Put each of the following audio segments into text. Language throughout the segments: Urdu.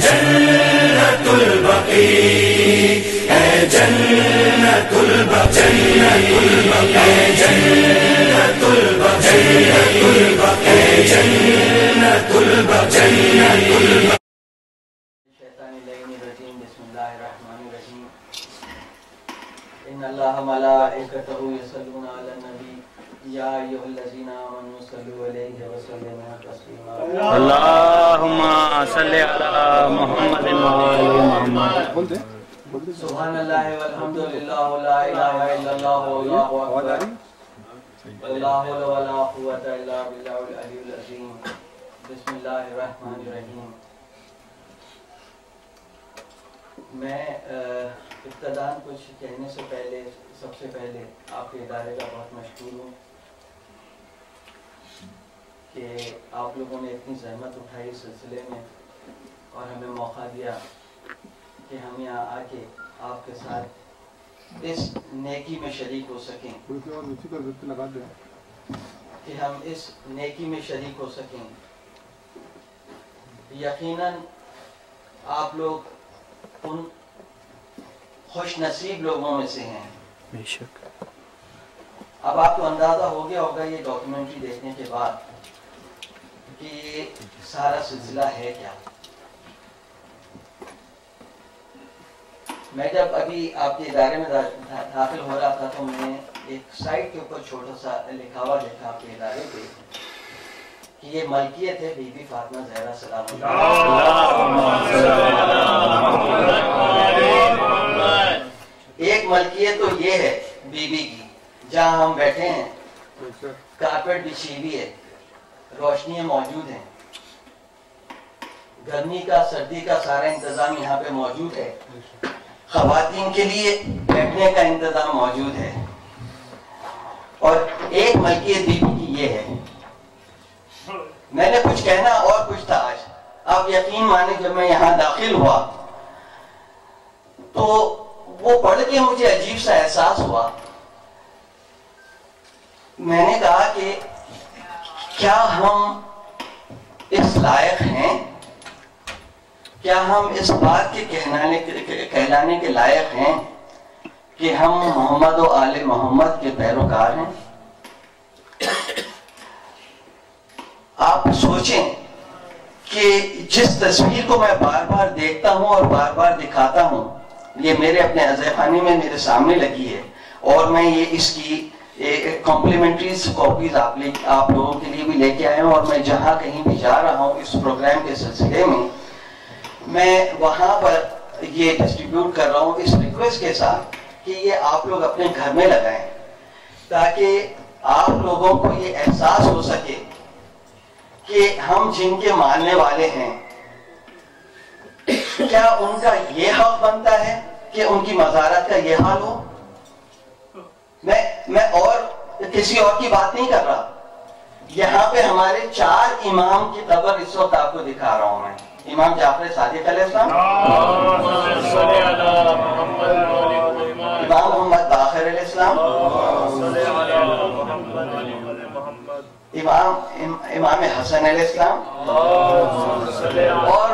جنت البقیع، اے جنت البقیع، اے جنت البقیع، اے جنت البقیع. بسم اللہ الرحمن الرحیم. ان اللہ ملائکتہ یصلون علی النبی یا ایھا الذین آمنوا صلوا علیہ وسلموا تسلیما. اللہم صلی علی محمد وآل محمد. سبحان اللہ والحمد للہ لا الہ الا اللہ واللہ اکبر لا حول ولا قوة الا باللہ العلی العظیم. بسم اللہ الرحمن الرحیم. میں ابتداً کچھ کہنے سے پہلے سب سے پہلے آپ کے ادارے کا بہت مشکور ہوں کہ آپ لوگوں نے اتنی زحمت اٹھائی اس سلسلے میں اور ہمیں موقع دیا کہ ہم یہاں آ کے آپ کے ساتھ اس نیکی میں شریک ہو سکیں، کہ ہم اس نیکی میں شریک ہو سکیں. یقیناً آپ لوگ ان خوش نصیب لوگوں میں سے ہیں. بے شک. اب آپ کو اندازہ ہو گیا ہوگا یہ ڈاکیومنٹری دیکھنے کے بعد کہ یہ سارا سلسلہ ہے کیا. میں جب ابھی آپ کے ادارے میں داخل ہو رہا تھا تو میں نے ایک سائٹ کے اوپر چھوٹا سا لکھا ہوا دیکھا آپ کے ادارے پہ کہ یہ ملکیت ہے بی بی فاطمہ زہرا سلام اللہ. ایک ملکیت تو یہ ہے بی بی کی، جہاں ہم بیٹھے ہیں کارپیٹ بچھی ہوئی ہے، روشنیاں موجود ہیں، گرمی کا سردی کا سارا انتظام یہاں پہ موجود ہے، خواتین کے لیے بیٹھنے کا انتظام موجود ہے. اور ایک ملکیت بی بی کی یہ ہے. میں نے کچھ کہنا اور کچھ تھا آج. آپ یقین مانیں جب میں یہاں داخل ہوا تو وہ پڑھ کے مجھے عجیب سا احساس ہوا. میں نے کہا کہ کیا ہم اس لائق ہیں، کیا ہم اس بات کے کہلانے کے لائق ہیں کہ ہم محمد و آل محمد کے پیروکار ہیں. آپ سوچیں کہ جس تصویر کو میں بار بار دیکھتا ہوں اور بار بار دکھاتا ہوں، یہ میرے اپنے عزیز خانے میں میرے سامنے لگی ہے اور میں یہ اس کی کمپلیمنٹریز کاپیز آپ لوگوں کے لیے بھی لے کے آیا ہوں. اور میں جہاں کہیں بھی جا رہا ہوں اس پروگرام کے سلسلے میں وہاں پر یہ ڈسٹریبیوٹ کر رہا ہوں اس ریکویسٹ کے ساتھ کہ یہ آپ لوگ اپنے گھر میں لگائیں تاکہ آپ لوگوں کو یہ احساس ہو سکے کہ ہم جن کے ماننے والے ہیں کیا ان کا یہ حق بنتا ہے کہ ان کی مزارات کا یہ حال ہو. میں اور کسی اور کی بات نہیں کر رہا. یہاں پہ ہمارے 4 امام کی قبر اس وقت آپ کو دکھا رہا ہوں میں. امام جعفر صادق علیہ السلام، امام محمد باقر علیہ السلام، امام حسن علیہ السلام اور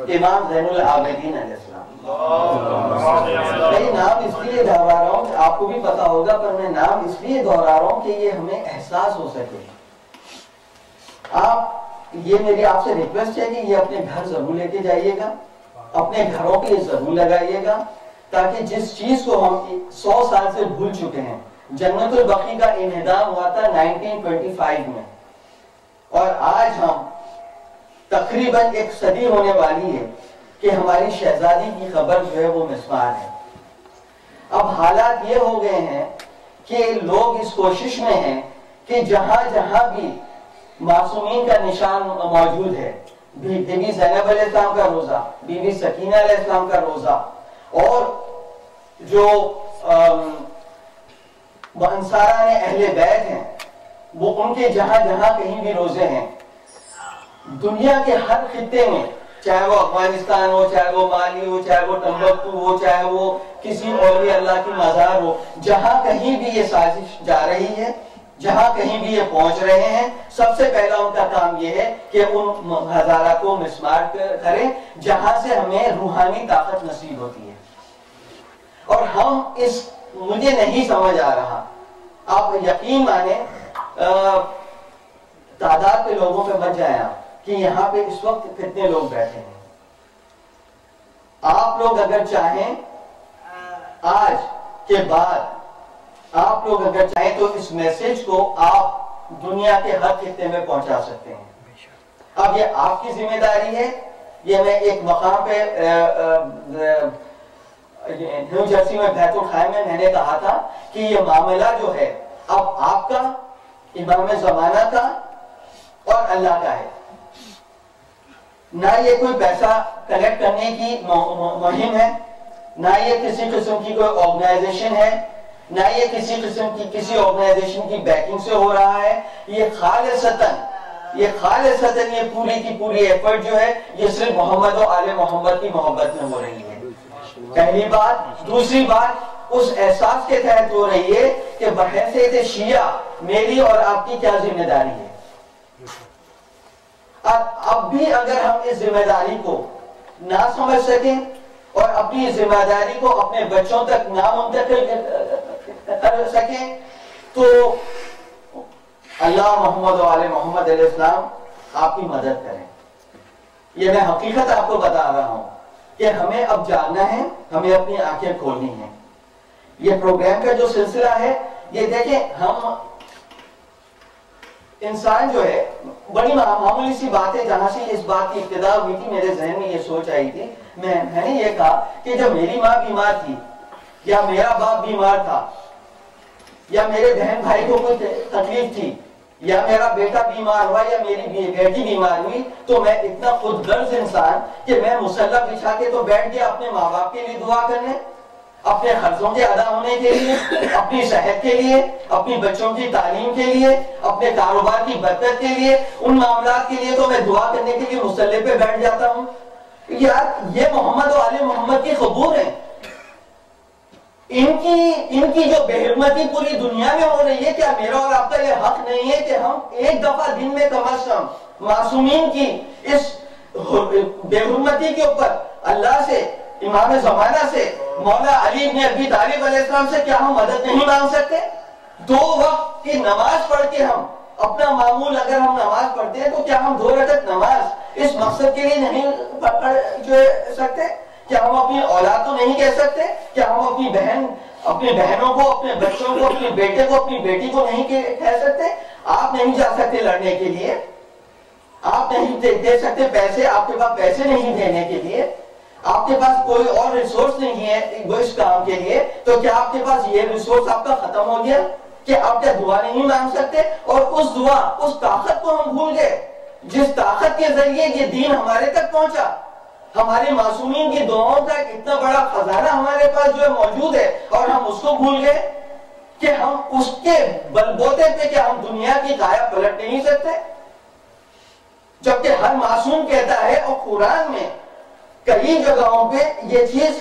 امام زین العابدین علیہ السلام. میں نام اس لیے دہرا رہا ہوں، آپ کو بھی پتا ہوگا پر میں نام اس لیے دہرا رہا ہوں کہ یہ ہمیں احساس ہو سکے. یہ میری آپ سے ریکویسٹ ہے کہ یہ اپنے گھر ضرور لے کے جائیے گا، اپنے گھروں پہ یہ ضرور لگائیے گا تاکہ جس چیز کو ہم 100 سال سے بھول چکے ہیں. جنت البقیع کا انہدام ہوا تھا 1925 میں اور آج ہم تقریباً 1 صدی ہونے والی ہے کہ ہماری شہزادی کی خبر جو ہے وہ مسمار ہے. اب حالات یہ ہو گئے ہیں کہ لوگ اس کوشش میں ہیں کہ جہاں جہاں بھی معصومین کا نشان موجود ہے، بی بی زینب علیہ السلام کا روزہ، بی بی سکینہ علیہ السلام کا روزہ اور جو انصاران اہل بیت ہیں وہ ان کے جہاں جہاں کہیں بھی روزے ہیں. دنیا کے ہر خطے میں، چاہے وہ افغانستان ہو، چاہے وہ مالی ہو، چاہے وہ ٹمبکتو ہو، چاہے وہ کسی اولیاء اللہ کی مزار ہو، جہاں کہیں بھی یہ سازش جا رہی ہے، جہاں کہیں بھی یہ پہنچ رہے ہیں سب سے پہلا ان کا کام یہ ہے کہ ان ہزارہ کو مسمار کریں جہاں سے ہمیں روحانی طاقت نصیب ہوتی ہے. اور ہم مجھے نہیں سمجھ آ رہا، آپ یقین مانیں تعداد پہ لوگوں پہ بچ جائیں آپ کہ یہاں پہ اس وقت کتنے لوگ بیٹھے ہیں. آپ لوگ اگر چاہیں آج کے بعد آپ لوگ اگر چاہیں تو اس میسج کو آپ دنیا کے ہر خطے میں پہنچا سکتے ہیں. اب یہ آپ کی ذمہ داری ہے. یہ میں ایک مقام پہ نیو جرسی میں بیت الخائم میں نے کہا تھا کہ یہ معاملہ جو ہے اب آپ کا، امام زمانہ کا اور اللہ کا ہے. نہ یہ کوئی پیسہ کلیکٹ کرنے کی مہم ہے، نہ یہ کسی قسم کی کوئی آرگنائزیشن ہے، نہ یہ کسی قسم کی کسی آرگنائزیشن کی بیکنگ سے ہو رہا ہے. یہ خالصتاً یہ پوری کی پوری ایفرٹ جو ہے یہ صرف محمد و آل محمد کی محبت میں ہو رہی ہے. پہلی بات. دوسری بات اس احساس کے تحت ہو رہی ہے کہ بحیثیت شیعہ میری اور آپ کی کیا ذمہ داری ہے. اب بھی اگر ہم اس ذمہ داری کو نہ سمجھ سکیں اور اپنی ذمہ داری کو اپنے بچوں تک نہ منتقل کر سکیں تو اللہ محمد و آل محمد علیہ السلام آپ کی مدد کریں. یہ میں حقیقت آپ کو بتا رہا ہوں کہ ہمیں اب جاننا ہے، ہمیں اپنی آنکھیں کھولنی ہیں. یہ پروگرام کا جو سلسلہ ہے یہ دیکھیں، ہم انسان جو ہے بڑی معمولی سی بات ہے. جہاں سے اس بات کی ابتدا ہوئی تھی میرے ذہن میں یہ سوچ آئی تھی، میں نے یہ کہا کہ جب میری ماں بیمار تھی یا میرا باپ بیمار تھا یا میرے بہن بھائی کو کوئی تکلیف تھی یا میرا بیٹا بیمار ہوا یا میری بیٹی بیمار ہوئی تو میں اتنا خود غرض انسان کہ میں مصلی بچھا کے تو بیٹھ گیا اپنے ماں باپ کے لیے دعا کرنے، اپنے قرضوں کے ادا ہونے کے لیے، اپنی صحت کے لیے، اپنی بچوں کی تعلیم کے لیے، اپنے کاروبار کی برکت کے لیے، ان معاملات کے لیے تو میں دعا کرنے کے لیے مصلی پہ بیٹھ جاتا ہوں. یار یہ محمد و آل محمد کی خبور ہے. ان کی جو بے حرمتی پوری دنیا میں ہو رہی ہے، کیا میرا اور آپ کا یہ حق نہیں ہے کہ ہم ایک دفعہ دن میں کم از کم معصومین کی اس بے حرمتی کے اوپر اللہ سے، امام زمانہ سے، مولا علی بن ابی طالب علیہ السلام سے کیا ہم مدد نہیں مانگ سکتے؟ 2 وقت کی نماز پڑھ کے ہم اپنا معمول اگر ہم نماز پڑھتے ہیں تو کیا ہم 2 رکعت نماز اس مقصد کے لیے نہیں پڑھ سکتے؟ کیا ہم اپنی اولاد کو نہیں کہہ سکتے؟ کیا ہم اپنی بہنوں کو، اپنے بچوں کو، اپنے بیٹے کو، اپنی بیٹی کو نہیں کہہ سکتے؟ آپ نہیں جا سکتے لڑنے کے لیے، آپ نہیں دے سکتے پیسے، آپ کے پاس پیسے نہیں دینے کے لیے، آپ کے پاس کوئی اور ریسورس نہیں ہے اس کام کے لیے، تو کیا آپ کے پاس یہ ریسورس آپ کا ختم ہو گیا کہ آپ کیا دعا نہیں مانگ سکتے؟ اور اس دعا، اس طاقت کو ہم بھول گئے جس طاقت کے ذریعے یہ دین ہمارے تک پہنچا. ہمارے معصومین کی دعاؤں کا اتنا بڑا خزانہ ہمارے پاس جو ہے موجود ہے اور ہم اس کو بھول گئے کہ ہم اس کے بلبوتے پہ کیا ہم دنیا کی کایا پلٹ نہیں سکتے؟ جبکہ ہر معصوم کہتا ہے، اور قرآن میں کئی جگہوں پہ یہ چیز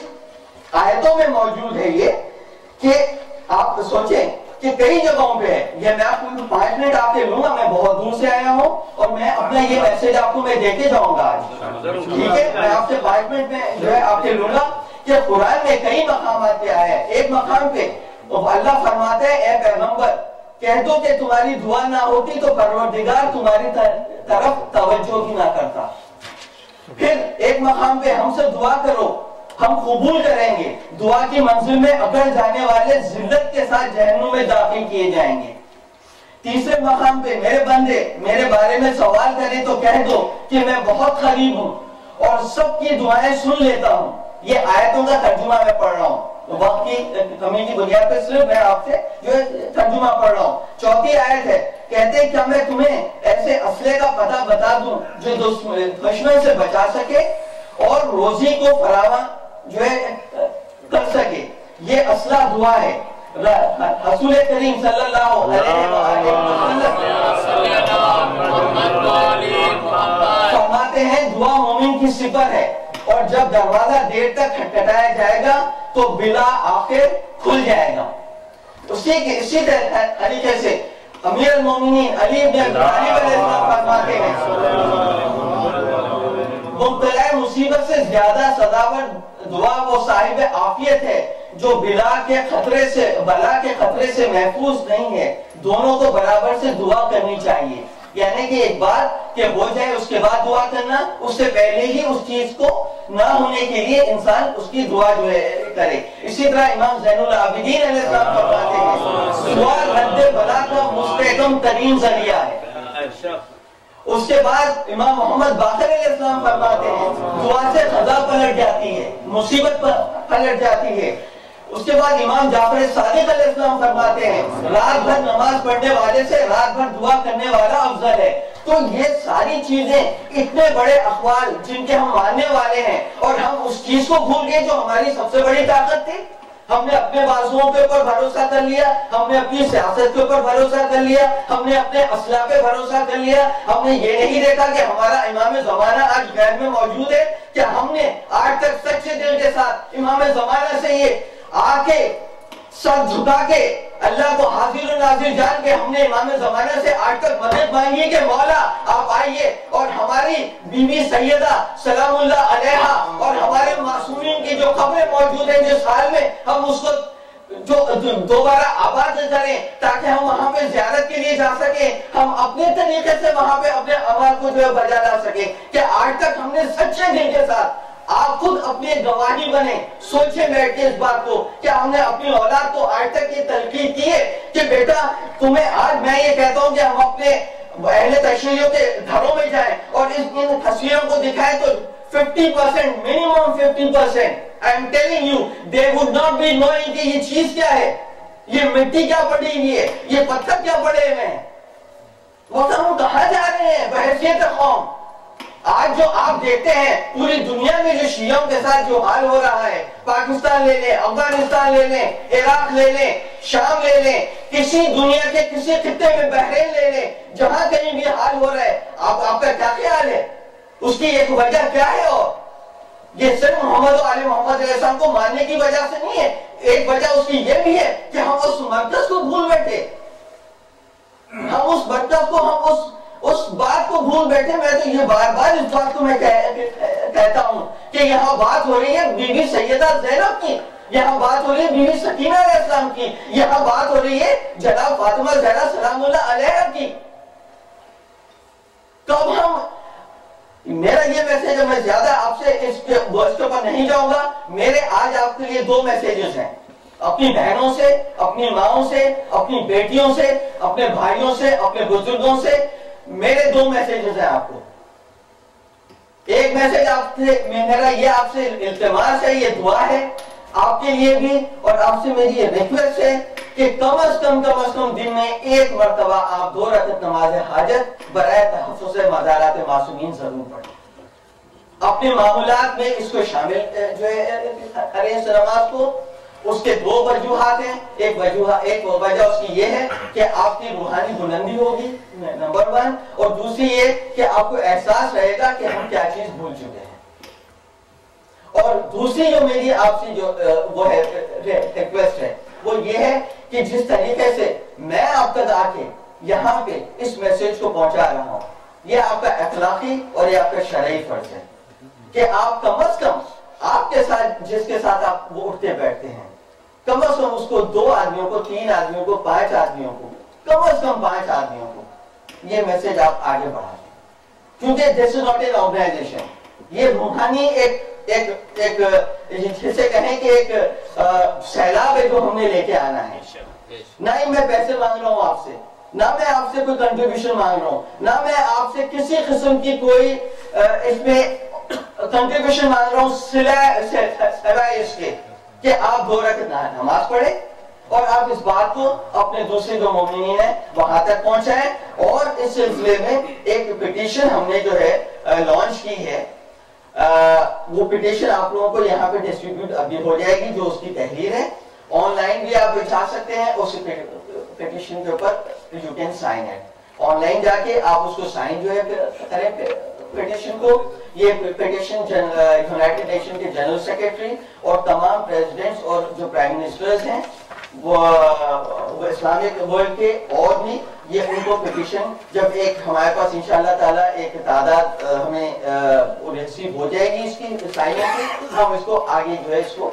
آیتوں میں موجود ہے یہ کہ آپ سوچیں کہ کئی جگہوں پہ ہے. یہ میں آپ کو 5 منٹ آپ کے لوں گا، میں بہت دور سے آیا ہوں اور میں اپنا یہ میسج آپ کو میں دے کے جاؤں گا آج، ٹھیک ہے؟ میں آپ سے 5 منٹ میں جو ہے آپ کے لوں گا کہ قرآن میں کئی مقامات پہ آیا ہے. ایک مقام پہ اللہ فرماتا ہے، اے پیغمبر کہہ دو کہ تمہاری دعا نہ ہوتی تو پروردگار تمہاری طرف توجہ بھی نہ کرتا. پھر ایک مقام پہ ہم سے دعا کرو ہم قبول کریں گے، دعا کی منزل میں اکڑ جانے والے ذلت کے ساتھ جہنم میں داخل کیے جائیں گے. تیسرے مقام پہ میرے بندے میرے بارے میں سوال کریں تو کہہ دو کہ میں بہت قریب ہوں اور سب کی دعائیں سن لیتا ہوں. یہ آیتوں کا ترجمہ میں پڑھ رہا ہوں، وقت کی کمی کی بنیاد پہ صرف میں آپ سے جو ترجمہ پڑھ رہا ہوں. چوتھی آیت ہے، کہتے ہیں کیا میں تمہیں ایسے اسلحے کا پتہ بتا دوں جو دشمن سے بچا سکے اور روزی کو فراہم جو ہے کر سکے. یہ اسلحہ دعا ہے. رسول کریم صلی اللہ علیہ وسلم فرماتے ہیں دعا مومن کی صفت ہے اور جب دروازہ دیر تک کھٹکھٹایا جائے گا تو بلا آخر کھل جائے گا. اسی طریقے سے امیر المومنین علی ابن ابی طالب علیہ السلام فرماتے ہیں مبتلا مصیبت سے زیادہ سزاور دعا وہ صاحب عافیت ہے جو بلا کے خطرے سے محفوظ نہیں ہے. دونوں کو برابر سے دعا کرنی چاہیے. یعنی کہ ایک بات کہ ہو جائے اس کے بعد دعا کرنا، اس سے پہلے ہی اس چیز کو نہ ہونے کے لیے انسان اس کی دعا جو ہے کرے. اسی طرح امام زین العابدین علیہ السلام فرماتے ہیں دعا رد بلا کا مستحکم ترین ذریعہ ہے. اس کے بعد امام محمد باقر علیہ السلام فرماتے ہیں دعا سے قضا پلٹ جاتی ہے، مصیبت پلٹ جاتی ہے. اس کے بعد امام جعفر صادق علیہ السلام فرماتے ہیں رات بھر نماز پڑھنے والے سے رات بھر دعا کرنے والا افضل ہے. تو یہ ساری چیزیں اتنے بڑے اقوال جن کے ہم ماننے والے ہیں، اور ہم اس چیز کو بھول گئے جو ہماری سب سے بڑی طاقت تھی. ہم نے اپنے بازوؤں کے اوپر بھروسہ کر لیا، ہم نے اپنی سیاست کے اوپر بھروسہ کر لیا، ہم نے اپنے اسلحہ پہ بھروسہ کر لیا. ہم نے یہ نہیں دیکھا کہ ہمارا امام زمانہ آج غیب میں موجود ہے. کیا ہم نے آج تک سچے دل کے ساتھ امام زمانہ سے یہ آ کے سر جھکا کے اللہ کو حاضر و ناظر جان کے ہم نے امام زمانہ سے آج تک مدد مانگی کہ مولا آپ آئیے اور ہماری بیوی سیدہ سلام اللہ علیہا اور ہمارے معصومین کی جو قبریں موجود ہیں جس حال میں ہم اس کو جو دوبارہ آباد کریں تاکہ ہم وہاں پہ زیارت کے لیے جا سکیں، ہم اپنے طریقے سے وہاں پہ اپنے عمل کو جو ہے بجا لا سکیں. کہ آج تک ہم نے سچے دل کے ساتھ آپ خود اپنے گواہی بنے سوچے بیٹھ کے اس بات کو کہ ہم نے اپنی اولاد کو آج تک یہ تلقین کی ہے کہ بیٹا تمہیں آج میں یہ کہتا ہوں کہ ہم اپنے اہل تشیعوں کے گھروں میں جائیں اور ان تصویروں کو دکھائیں تو 50% minimum 50% I am telling you they would not be knowing کہ یہ چیز کیا ہے، یہ مٹی کیا پڑی ہوئی ہے، یہ پتھر کیا پڑے ہوئے ہیں. وہ ہم کہاں جا رہے ہیں بحیثیت قوم؟ آج جو آپ دیکھتے ہیں پوری دنیا میں جو شیعوں کے ساتھ جو حال ہو رہا ہے، پاکستان لے لیں، افغانستان لے لیں، عراق لے لیں، شام لے لیں، کسی دنیا کے کسی خطے میں بحرین لے لیں، جہاں کہیں بھی حال ہو رہا ہے، آپ کا کیا خیال ہے؟ اس کی ایک وجہ کیا ہے؟ اور یہ صرف محمد و آل محمد علیہ السلام کو ماننے کی وجہ سے نہیں ہے. ایک وجہ اس کی یہ بھی ہے کہ ہم اس مرکز کو بھول بیٹھے، ہم اس مرکز کو، ہم اس بات کو بھول بیٹھے. میں تو یہ بار بار اس بات کو میں کہتا ہوں کہ یہاں بات ہو رہی ہے بی بی سیدہ زینب کی، یہاں بات ہو رہی ہے بی بی سکینہ علیہ السلام کی، یہاں بات ہو رہی ہے جناب فاطمہ زہرا سلام اللہ علیہا کی. کب ہم، میرا یہ میسیج ہے، میں زیادہ آپ سے اس کے اوپر نہیں جاؤں گا. میرے آج آپ کے لیے 2 میسیجز ہیں، اپنی بہنوں سے، اپنی ماؤں سے، اپنی بیٹیوں سے، اپنے بھائیوں سے، اپنے بزرگوں سے. میرے 2 میسیجز ہیں آپ کو. ایک میسیج آپ سے میرا یہ آپ سے التماس ہے، یہ دعا ہے آپ کے لیے بھی، اور آپ سے میری یہ ریکویسٹ ہے کہ کم از کم دن میں 1 مرتبہ آپ 2 رکعت نماز حاجت برائے تحفظ مزارات معصومین ضرور پڑھیں. اپنے معمولات میں اس کو شامل جو ہے کریں اس نماز کو. اس کے 2 وجوہات ہیں. ایک وجہ اس کی یہ ہے کہ آپ کی روحانی بلندی ہوگی نمبر 1، اور دوسری یہ کہ آپ کو احساس رہے گا کہ ہم کیا چیز بھول چکے ہیں. اور دوسری جو میری آپ سے جو وہ ہے ریکویسٹ ہے وہ یہ ہے کہ جس طریقے سے میں آپ تک آ کے یہاں پہ اس میسیج کو پہنچا رہا ہوں، یہ آپ کا اخلاقی اور یہ آپ کا شرعی فرض ہے کہ آپ کم از کم آپ کے ساتھ جس کے ساتھ آپ وہ اٹھتے بیٹھتے ہیں، کم از کم اس کو 2 آدمیوں کو، 3 آدمیوں کو، 5 آدمیوں کو، کم از کم 5 آدمیوں کو یہ میسیج آپ آگے بڑھا دیں. کیونکہ دس از ناٹ این آرگنائزیشن، یہ روحانی ایک جسے کہیں کہ ایک سیلاب ہے جو ہم نے لے کے آنا ہے. نہ ہی میں پیسے مانگ رہا ہوں آپ سے، نہ میں آپ سے کوئی کنٹریبیوشن مانگ رہا ہوں، نہ میں آپ سے کسی قسم کی کوئی اس میں کنٹریبیوشن مانگ رہا ہوں سوائے اس کے کہ آپ 2 رکعت نماز پڑھیں اور آپ اس بات کو اپنے دوسرے جو مومنین ہیں وہاں تک پہنچائیں. اور اس سلسلے میں ایک پٹیشن ہم نے جو ہے لانچ کی ہے، وہ پٹیشن آپ لوگوں کو یہاں پہ ڈسٹریبیوٹ ابھی ہو جائے گی، جو اس کی تحریر ہے. آن لائن بھی آپ جا سکتے ہیں، اس پٹیشن کے اوپر you can sign it. Online جا کے آپ اس کو سائن جو ہے کریں پٹیشن کو. یہ پٹیشن یونائٹڈ نیشن کے جنرل سیکرٹری اور تمام پریزیڈنٹس اور جو پرائم منسٹرز ہیں وہ اسلامک ورلڈ کے اور بھی یہ ان کو پیٹیشن جب ایک ہمارے پاس انشاءاللہ تعالیٰ ایک تعداد ہمیں ریسیو ہو جائے گی اس کی سائنس کی، ہم اس کو آگے جو ہے اس کو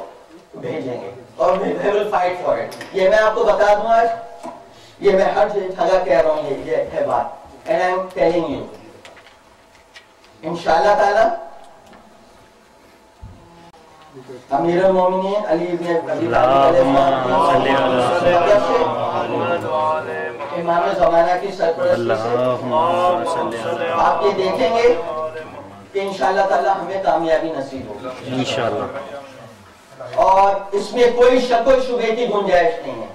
بھیجیں گے اور we will fight for it. یہ میں آپ کو بتا دوں آج، یہ میں ہر جگہ کہہ رہا ہوں، یہ ہے بات and I'm telling you انشاءاللہ تعالیٰ امیر المومنین علی بن ابی طالب امام زمانہ کی سرپرستی سے آپ یہ دیکھیں گے کہ انشاءاللہ تعالیٰ ہمیں کامیابی نصیب ہوگی انشاءاللہ، اور اس میں کوئی شک و شبہ کی گنجائش نہیں ہے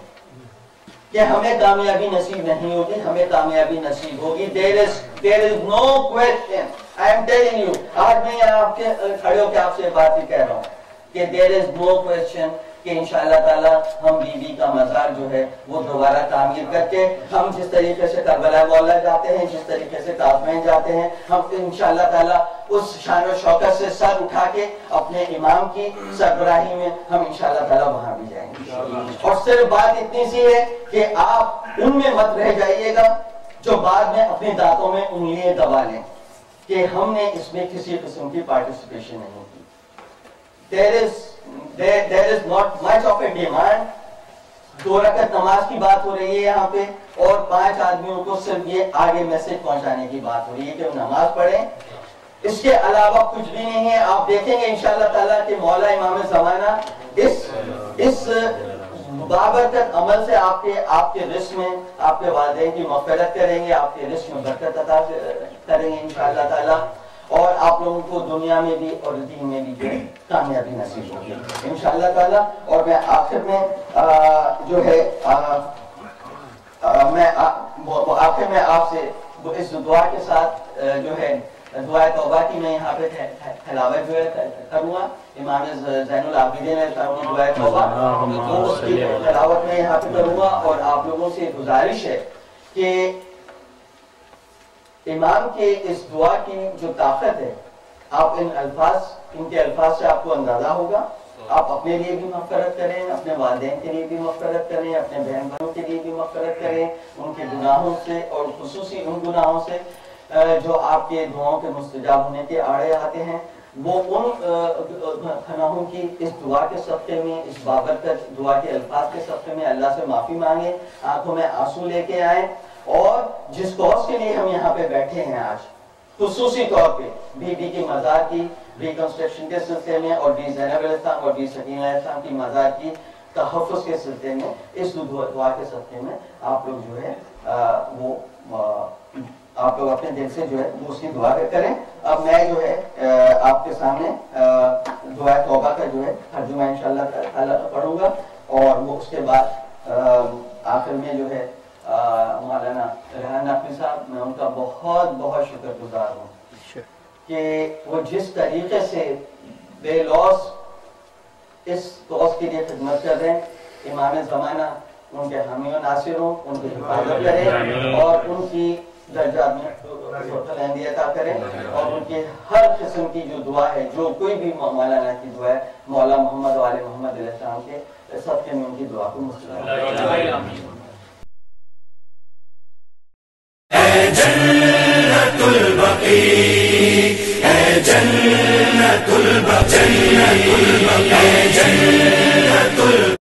کہ ہمیں کامیابی نصیب نہیں ہوگی، ہمیں کامیابی نصیب ہوگی. There is no question. I am telling you. آج میں آپ کے کھڑے ہو کے آپ سے بات ہی کہہ رہا ہوں کہ there is no question کہ انشاءاللہ تعالیٰ ہم بی بی کا مزار جو ہے وہ دوبارہ تعمیر کر کے ہم جس طریقے سے کربلا مولا جاتے ہیں، جس طریقے سے کاظمین جاتے ہیں، ہم انشاءاللہ تعالیٰ اس شان و شوکت سے سر اٹھا کے اپنے امام کی سربراہی میں ہم انشاءاللہ تعالیٰ وہاں بھی جائیں گے. اور صرف بات اتنی سی ہے کہ آپ ان میں مت رہ جائیے گا جو بعد میں اپنے دانتوں میں انگلیاں دبا لیں کہ ہم نے اس میں کسی قسم کی پارٹیسپیشن نہیں کی. There is not much of a demand. 2 رکعت نماز کی بات ہو رہی ہے یہاں پہ، اور 5 آدمیوں کو صرف یہ آگے میسج پہنچانے کی بات ہو رہی ہے کہ وہ نماز پڑھیں. اس کے علاوہ کچھ بھی نہیں ہے. آپ دیکھیں گے انشاءاللہ تعالیٰ کہ مولا امام زمانہ اس بابرکت عمل سے آپ کے رزق میں آپ کے والدین کی مغفرت کریں گے، آپ کے رزق میں برکت عطا کریں گے انشاءاللہ تعالیٰ، اور آپ لوگوں کو دنیا میں بھی اور دین میں بھی کامیابی نصیب ہوگی انشاءاللہ تعالیٰ. اور میں آخر میں جو ہے آخر میں آپ سے اس دعا کے ساتھ جو ہے دعا توبہ کی میں یہاں پہ تلاوت جو ہے کروں گا. امام زین العابدین نے دعا توبہ اس کی تلاوت میں یہاں پہ کروں گا، اور آپ لوگوں سے گزارش ہے کہ امام کے اس دعا کی جو طاقت ہے، آپ ان کے الفاظ سے آپ کو اندازہ ہوگا. آپ اپنے لیے بھی مغفرت کریں، اپنے والدین کے لیے بھی مغفرت کریں، اپنے بہن بھائیوں کے لیے بھی مغفرت کریں، ان کے گناہوں سے اور خصوصی ان گناہوں سے جو آپ کے دعاؤں کے مستجاب ہونے کے آڑے آتے ہیں. وہ ان گناہوں کی اس دعا کے صدقے میں، اس بابرکت دعا کے الفاظ کے صدقے میں اللہ سے معافی مانگیں، آنکھوں میں آنسو لے کے آئیں. اور جس کاز کے لیے ہم یہاں پہ بیٹھے ہیں آج، خصوصی طور پہ بی بی کے مزار کی ریکنسٹرکشن کے سلسلے میں، اور بی زینب علیہ السلام اور بی سکینہ علیہ السلام کی مزار کی تحفظ کے سلسلے میں، اس دعا کے صدقے میں آپ لوگ جو ہے وہ آپ لوگ اپنے دل سے جو ہے وہ اس کی دعا کریں. اب میں جو ہے آپ کے سامنے دعا توبہ کا جو ہے ترجمہ انشاءاللہ تعالیٰ پڑھوں گا، اور وہ اس کے بعد آخر میں جو ہے مولانا ریحان نقوی صاحب، میں ان کا بہت بہت شکر گزار ہوں کہ وہ جس طریقے سے بے لوث اس کاز کے لیے خدمت کر رہے ہیں. امام زمانہ ان کے حامی و ناصر ہوں، ان کی حفاظت کریں اور ان کی درجات میں بلندی عطا کریں، اور ان کے ہر قسم کی جو دعا ہے، جو کوئی بھی مولانا کی دعا ہے، مولا محمد و آل محمد علیہ السلام کے صدقے میں ان کی دعا کو مستجاب